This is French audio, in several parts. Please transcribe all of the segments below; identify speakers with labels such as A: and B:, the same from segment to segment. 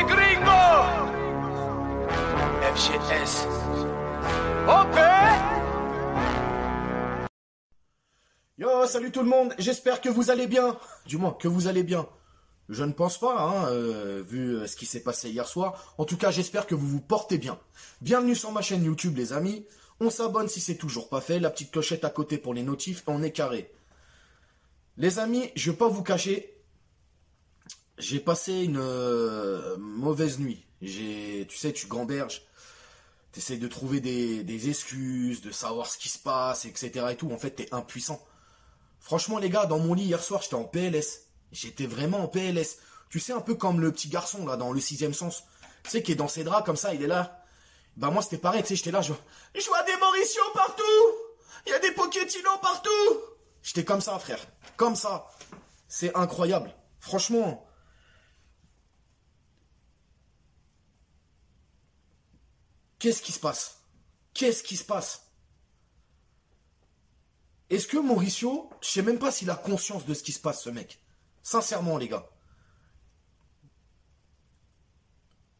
A: les gringos. FGS. OP.
B: Yo, salut tout le monde, j'espère que vous allez bien. Du moins, que vous allez bien. Je ne pense pas, hein, vu ce qui s'est passé hier soir. En tout cas, j'espère que vous vous portez bien. Bienvenue sur ma chaîne YouTube, les amis. On s'abonne si c'est toujours pas fait. La petite clochette à côté pour les notifs et on est carré. Les amis, je vais pas vous cacher. J'ai passé une mauvaise nuit. Tu sais, tu gamberges. Tu essaies de trouver des excuses, de savoir ce qui se passe, etc. et tout. En fait, t'es impuissant. Franchement, les gars, dans mon lit hier soir, j'étais en PLS. J'étais vraiment en PLS. Tu sais, un peu comme le petit garçon, là, dans le 6e sens. Tu sais, qui est dans ses draps, comme ça, il est là. Bah, moi, c'était pareil, tu sais, j'étais là, je vois des Mauricio partout. Il y a des Pochettino partout. J'étais comme ça, frère. Comme ça. C'est incroyable. Franchement. Qu'est-ce qui se passe? Qu'est-ce qui se passe? Est-ce que Mauricio, je sais même pas s'il a conscience de ce qui se passe, ce mec. Sincèrement, les gars.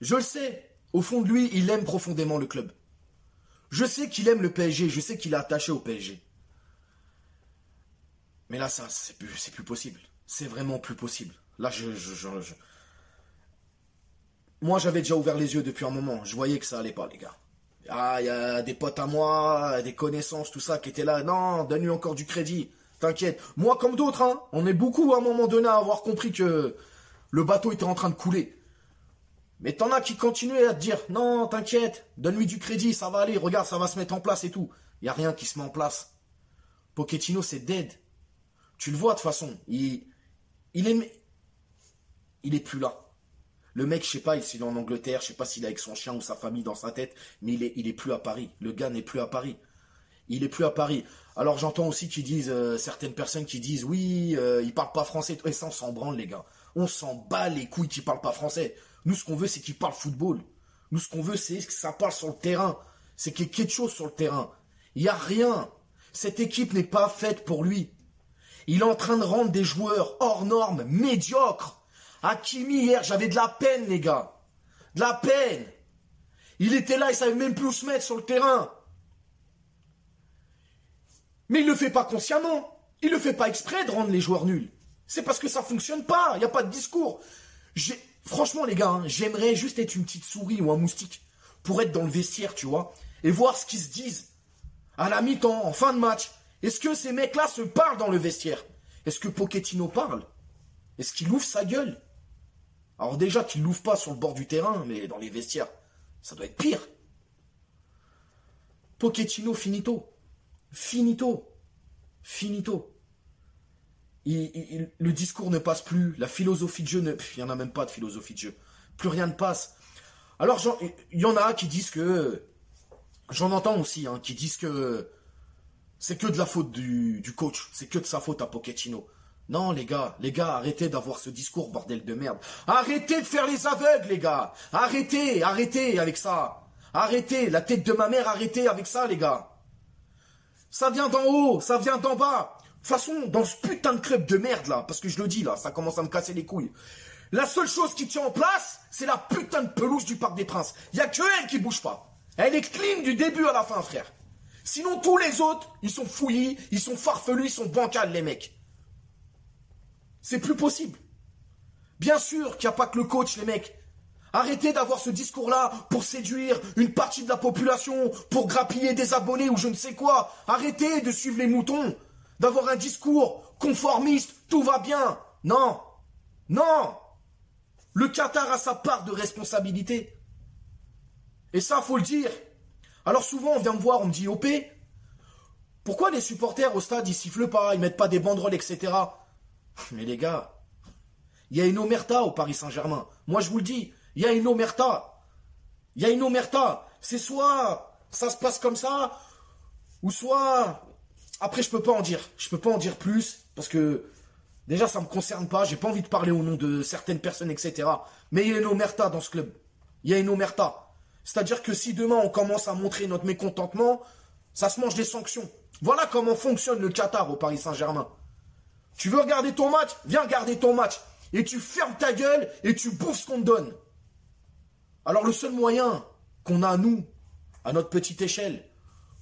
B: Je le sais. Au fond de lui, il aime profondément le club. Je sais qu'il aime le PSG. Je sais qu'il est attaché au PSG. Mais là, ça, c'est plus possible. C'est vraiment plus possible. Là, Moi, j'avais déjà ouvert les yeux depuis un moment. Je voyais que ça allait pas, les gars. Ah, il y a des potes à moi, des connaissances, tout ça, qui étaient là. Non, donne-lui encore du crédit. T'inquiète. Moi, comme d'autres, hein, on est beaucoup, à un moment donné, à avoir compris que le bateau était en train de couler. Mais t'en as qui continuaient à te dire, non, t'inquiète, donne-lui du crédit, ça va aller, regarde, ça va se mettre en place et tout. Il n'y a rien qui se met en place. Pochettino, c'est dead. Tu le vois, de toute façon. Il est plus là. Le mec, je sais pas, s'il est en Angleterre, je sais pas s'il est avec son chien ou sa famille dans sa tête, mais il est plus à Paris. Le gars n'est plus à Paris. Il est plus à Paris. Alors j'entends aussi qu'ils disent, certaines personnes qui disent, oui, il parle pas français. Et ça, on s'en branle, les gars. On s'en bat les couilles qu'il parle pas français. Nous, ce qu'on veut, c'est qu'il parle football. Nous, ce qu'on veut, c'est que ça parle sur le terrain. C'est qu'il y ait quelque chose sur le terrain. Il n'y a rien. Cette équipe n'est pas faite pour lui. Il est en train de rendre des joueurs hors normes, médiocres. Hakimi, hier, j'avais de la peine, les gars. De la peine. Il était là, il savait même plus où se mettre sur le terrain. Mais il le fait pas consciemment. Il le fait pas exprès de rendre les joueurs nuls. C'est parce que ça fonctionne pas. Il n'y a pas de discours. Franchement, les gars, hein, j'aimerais juste être une petite souris ou un moustique pour être dans le vestiaire, tu vois, et voir ce qu'ils se disent à la mi-temps, en fin de match. Est-ce que ces mecs-là se parlent dans le vestiaire? Est-ce que Pochettino parle? Est-ce qu'il ouvre sa gueule? Alors déjà qu'il l'ouvre pas sur le bord du terrain, mais dans les vestiaires, ça doit être pire. Pochettino, finito. Finito. Finito. Le discours ne passe plus, la philosophie de jeu, il n'y en a même pas de philosophie de jeu. Plus rien ne passe. Alors, il y en a qui disent que, j'en entends aussi, hein, qui disent que c'est que de la faute du coach, c'est que de sa faute à Pochettino. Non, les gars, arrêtez d'avoir ce discours, bordel de merde. Arrêtez de faire les aveugles, les gars. Arrêtez avec ça. Arrêtez, la tête de ma mère, arrêtez avec ça, les gars. Ça vient d'en haut, ça vient d'en bas. De toute façon, dans ce putain de club de merde, là, parce que je le dis, là, ça commence à me casser les couilles. La seule chose qui tient en place, c'est la putain de pelouse du Parc des Princes. Il n'y a que elle qui bouge pas. Elle est clean du début à la fin, frère. Sinon, tous les autres, ils sont fouillis, ils sont farfelus, ils sont bancals, les mecs. C'est plus possible. Bien sûr qu'il n'y a pas que le coach, les mecs. Arrêtez d'avoir ce discours-là pour séduire une partie de la population, pour grappiller des abonnés ou je ne sais quoi. Arrêtez de suivre les moutons. D'avoir un discours conformiste, tout va bien. Non. Non. Le Qatar a sa part de responsabilité. Et ça, faut le dire. Alors souvent, on vient me voir, on me dit, OP, pourquoi les supporters au stade, ils sifflent pas, ils mettent pas des banderoles, etc. Mais les gars, il y a une omerta au Paris Saint-Germain. Moi, je vous le dis, il y a une omerta. Il y a une omerta. C'est soit ça se passe comme ça, ou soit... Après, je peux pas en dire. Je peux pas en dire plus, parce que déjà, ça me concerne pas. J'ai pas envie de parler au nom de certaines personnes, etc. Mais il y a une omerta dans ce club. Il y a une omerta. C'est-à-dire que si demain, on commence à montrer notre mécontentement, ça se mange des sanctions. Voilà comment fonctionne le Qatar au Paris Saint-Germain. Tu veux regarder ton match? Viens regarder ton match. Et tu fermes ta gueule et tu bouffes ce qu'on te donne. Alors le seul moyen qu'on a, nous, à notre petite échelle,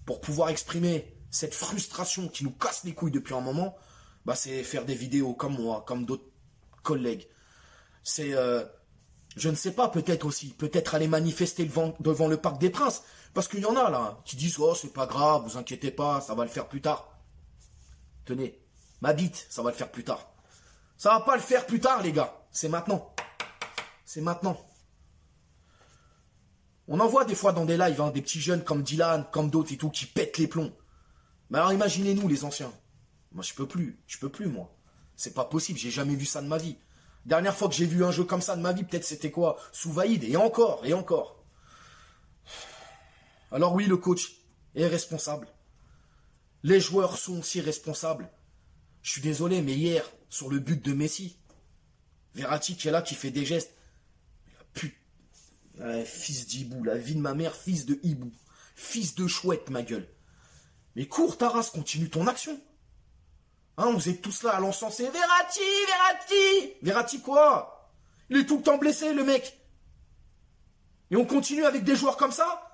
B: pour pouvoir exprimer cette frustration qui nous casse les couilles depuis un moment, bah c'est faire des vidéos comme moi, comme d'autres collègues. C'est, je ne sais pas, peut-être aller manifester devant le Parc des Princes. Parce qu'il y en a là, qui disent, oh c'est pas grave, vous inquiétez pas, ça va le faire plus tard. Tenez, ma bite, ça va le faire plus tard. Ça va pas le faire plus tard, les gars. C'est maintenant. C'est maintenant. On en voit des fois dans des lives, hein, des petits jeunes comme Dylan, comme d'autres et tout, qui pètent les plombs. Mais alors imaginez-nous, les anciens. Moi, je peux plus, moi. C'est pas possible, j'ai jamais vu ça de ma vie. Dernière fois que j'ai vu un jeu comme ça de ma vie, peut-être c'était quoi? Sous Vaïd, et encore, et encore. Alors oui, le coach est responsable. Les joueurs sont aussi responsables. Je suis désolé, mais hier, sur le but de Messi, Verratti qui est là, qui fait des gestes. Fils d'hibou, la vie de ma mère, fils de hibou. Fils de chouette, ma gueule. Mais cours ta race, continue ton action. Hein, vous êtes tous là à l'encenser. Verratti, Verratti. Verratti quoi? Il est tout le temps blessé, le mec. Et on continue avec des joueurs comme ça?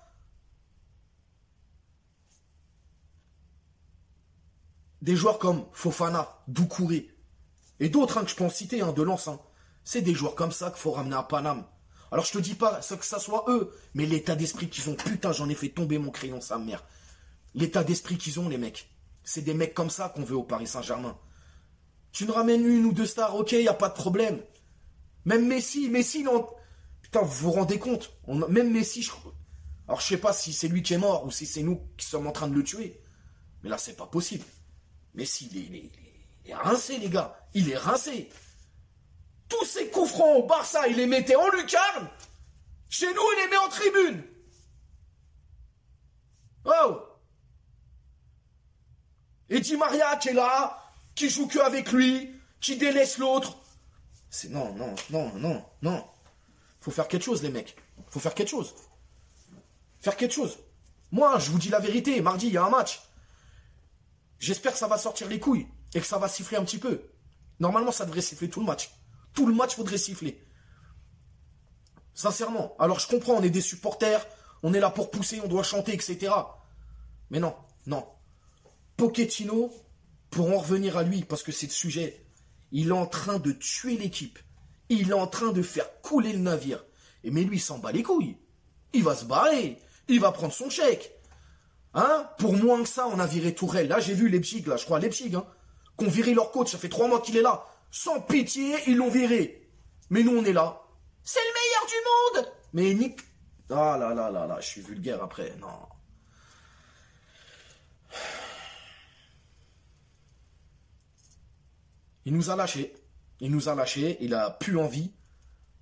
B: Des joueurs comme Fofana, Doucouré, et d'autres hein, que je peux en citer, hein, de Lens. Hein. C'est des joueurs comme ça qu'il faut ramener à Paname. Alors je te dis pas que ça soit eux, mais l'état d'esprit qu'ils ont, putain, j'en ai fait tomber mon crayon, sa mère. L'état d'esprit qu'ils ont, les mecs. C'est des mecs comme ça qu'on veut au Paris Saint-Germain. Tu nous ramènes une ou deux stars, ok, y a pas de problème. Même Messi, non. Putain, vous vous rendez compte? Même Messi, alors je sais pas si c'est lui qui est mort ou si c'est nous qui sommes en train de le tuer. Mais là, c'est pas possible. Messi, il est rincé, les gars. Il est rincé. Tous ces coups francs au Barça, il les mettait en lucarne. Chez nous, il les met en tribune. Oh! Et Di Maria qui est là, qui joue que avec lui, qui délaisse l'autre. C'est non. Faut faire quelque chose, les mecs. Faut faire quelque chose. Faire quelque chose. Moi, je vous dis la vérité, mardi, il y a un match. J'espère que ça va sortir les couilles et que ça va siffler un petit peu. Normalement, ça devrait siffler tout le match. Tout le match faudrait siffler. Sincèrement. Alors, je comprends, on est des supporters, on est là pour pousser, on doit chanter, etc. Mais non. Pochettino, pour en revenir à lui, parce que c'est le sujet, il est en train de tuer l'équipe. Il est en train de faire couler le navire. Et mais lui, il s'en bat les couilles. Il va se barrer. Il va prendre son chèque. Hein? Pour moins que ça, on a viré Tourelle. Là, j'ai vu Leipzig, là, je crois, Leipzig, hein, qu'on virait leur coach. Ça fait 3 mois qu'il est là. Sans pitié, ils l'ont viré. Mais nous, on est là. C'est le meilleur du monde! Mais Nick... Ah là, je suis vulgaire après. Non. Il nous a lâchés. Il a plus envie.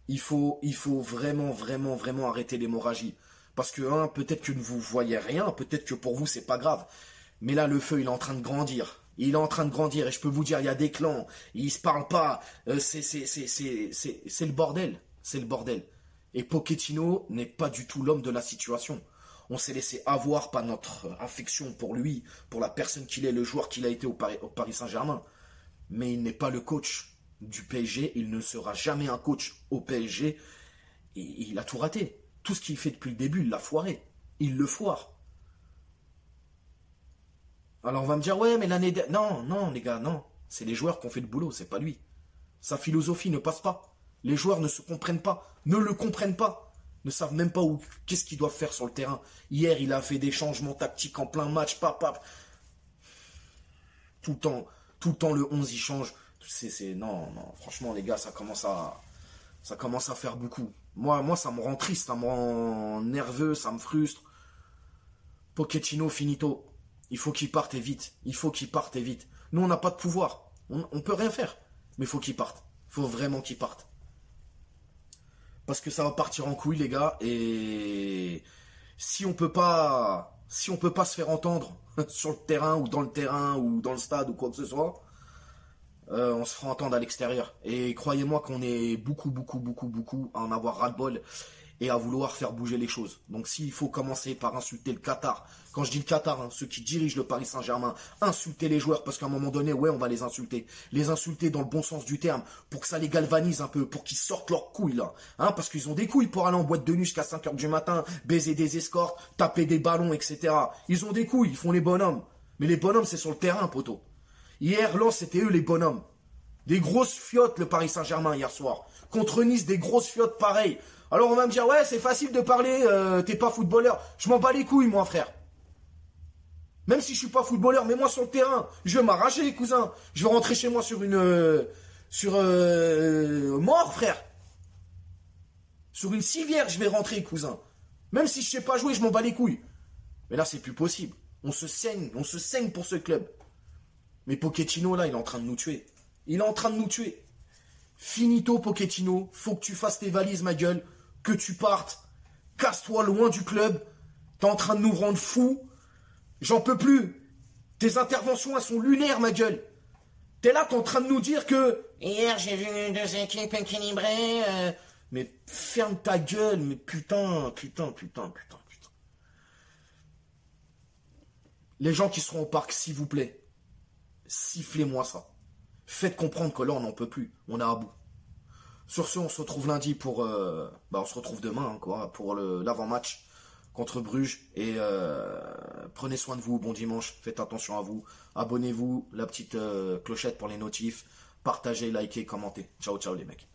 B: Il faut vraiment arrêter l'hémorragie. Parce que, peut-être que vous voyez rien, peut-être que pour vous, c'est pas grave. Mais là, le feu, il est en train de grandir. Il est en train de grandir, et je peux vous dire, il y a des clans, ils se parlent pas, c'est le bordel. C'est le bordel. Et Pochettino n'est pas du tout l'homme de la situation. On s'est laissé avoir par notre affection pour lui, pour la personne qu'il est, le joueur qu'il a été au Paris Saint-Germain. Mais il n'est pas le coach du PSG, il ne sera jamais un coach au PSG. Et il a tout raté. Tout ce qu'il fait depuis le début, il l'a foiré. Il le foire. Alors on va me dire, ouais, mais l'année dernière... Non, les gars, non. C'est les joueurs qui ont fait le boulot, c'est pas lui. Sa philosophie ne passe pas. Les joueurs ne se comprennent pas, ne le comprennent pas. Ne savent même pas qu'est-ce qu'ils doivent faire sur le terrain. Hier, il a fait des changements tactiques en plein match, Tout le temps, le 11, il change. Non, franchement, les gars, ça commence à faire beaucoup. Moi, ça me rend triste, ça me rend nerveux, ça me frustre. Pochettino, finito. Il faut qu'il parte et vite. Nous, on n'a pas de pouvoir. On peut rien faire. Mais il faut qu'il parte. Il faut vraiment qu'il parte. Parce que ça va partir en couille, les gars. Et si on peut pas se faire entendre sur le terrain ou dans le stade ou quoi que ce soit, on se fera entendre à l'extérieur. Et croyez-moi qu'on est beaucoup à en avoir ras-le-bol. et à vouloir faire bouger les choses. Donc s'il faut commencer par insulter le Qatar, quand je dis le Qatar, hein, ceux qui dirigent le Paris Saint-Germain, insulter les joueurs, parce qu'à un moment donné, ouais, on va les insulter dans le bon sens du terme, pour que ça les galvanise un peu, pour qu'ils sortent leurs couilles, là. Hein, parce qu'ils ont des couilles pour aller en boîte de nuit jusqu'à 5 heures du matin, baiser des escortes, taper des ballons, etc. Ils ont des couilles, ils font les bonhommes. Mais les bonhommes, c'est sur le terrain, poteau. Hier, Lens, c'était eux les bonhommes. Des grosses fiottes, le Paris Saint-Germain, hier soir. Contre Nice, des grosses fiottes pareilles. Alors on va me dire, ouais, c'est facile de parler, t'es pas footballeur. Je m'en bats les couilles, moi, frère. Même si je suis pas footballeur, mets-moi sur le terrain. Je vais m'arracher, cousin. Je vais rentrer chez moi sur mort, frère. Sur une civière, je vais rentrer, cousin. Même si je sais pas jouer, je m'en bats les couilles. Mais là, c'est plus possible. On se saigne pour ce club. Mais Pochettino, là, il est en train de nous tuer. Il est en train de nous tuer. Finito, Pochettino. Faut que tu fasses tes valises, ma gueule. Que tu partes. Casse-toi loin du club. T'es en train de nous rendre fous. J'en peux plus. Tes interventions, elles sont lunaires, ma gueule. T'es là, t'es en train de nous dire que... Hier, j'ai vu deux équipes équilibrées. Mais ferme ta gueule. Mais putain. Les gens qui seront au parc, s'il vous plaît, sifflez-moi ça. Faites comprendre que là, on n'en peut plus. On est à bout. Sur ce, on se retrouve lundi pour... on se retrouve demain, hein, quoi, pour l'avant-match contre Bruges. Et prenez soin de vous. Bon dimanche. Faites attention à vous. Abonnez-vous. La petite clochette pour les notifs. Partagez, likez, commentez. Ciao, ciao les mecs.